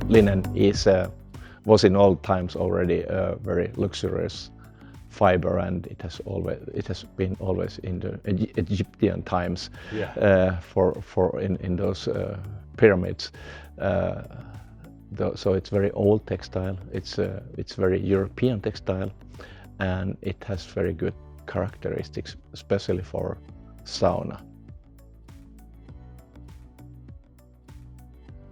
Linen was in old times already a very luxurious fiber, and it has been always in the Egyptian times. Yeah. In those pyramids. So it's very old textile. It's very European textile, and it has very good characteristics, especially for sauna.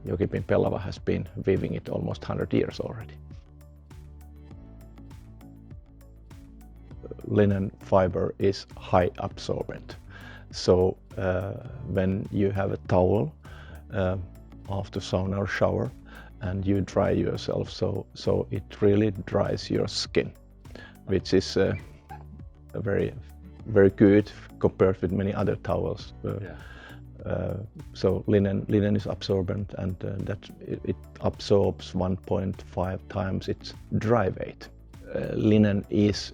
Jokipiin Pellava has been weaving it almost 100 years already. Linen fiber is high absorbent. So when you have a towel after sauna or shower and you dry yourself, so it really dries your skin, which is very good compared with many other towels. So linen is absorbent, and that it absorbs 1.5 times its dry weight. Linen is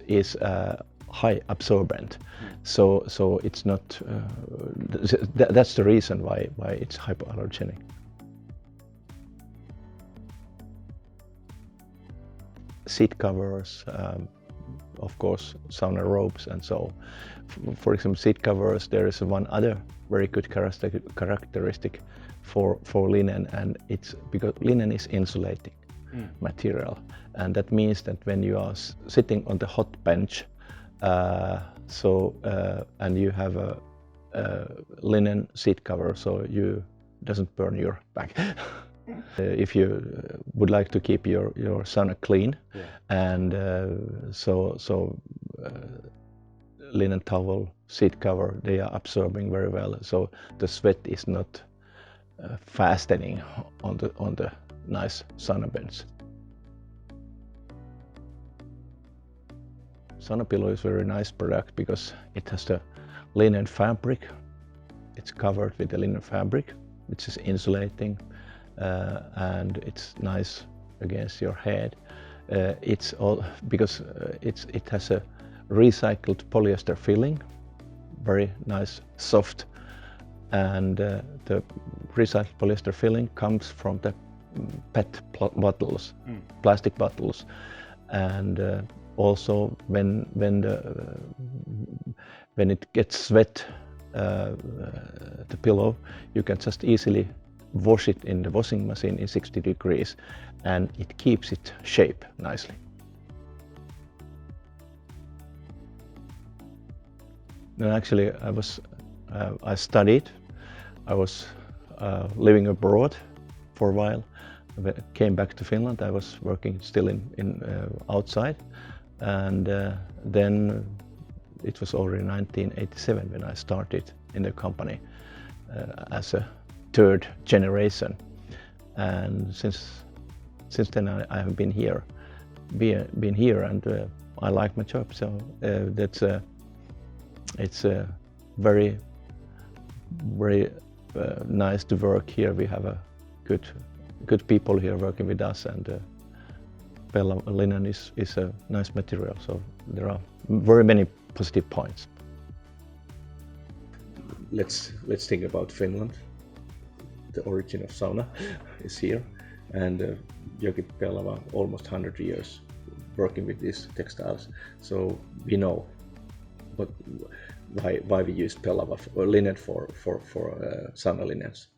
high absorbent, so it's not. That's the reason why it's hypoallergenic. Seat covers, of course, sauna robes, and so. For example, seat covers. There is one other very good characteristic for linen, and it's because linen is insulating material, and that means that when you are sitting on the hot bench, and you have a linen seat cover, so you doesn't burn your back. If you would like to keep your sauna clean, and linen towel, seat cover, they are absorbing very well, so the sweat is not fastening on the nice sauna bench. Sauna pillow is a very nice product because it has the linen fabric. It's covered with the linen fabric, which is insulating, and it's nice against your head. It's all because it has a recycled polyester filling, very nice, soft, and the recycled polyester filling comes from the PET bottles, plastic bottles, and also when it gets wet, the pillow, you can just easily wash it in the washing machine in 60 degrees, and it keeps its shape nicely. No, actually, I studied. I was living abroad for a while. I came back to Finland. I was working still in outside, and then it was already 1987 when I started in the company as a third generation, and since then I have been here, and I like my job. So it's very nice to work here. We have a good people here working with us, and linen is a nice material. So there are very many positive points. Let's think about Finland. The origin of sauna is here, and Jokipiin Pellava almost 100 years working with these textiles. So we know why we use Pellava or linen for sauna linens.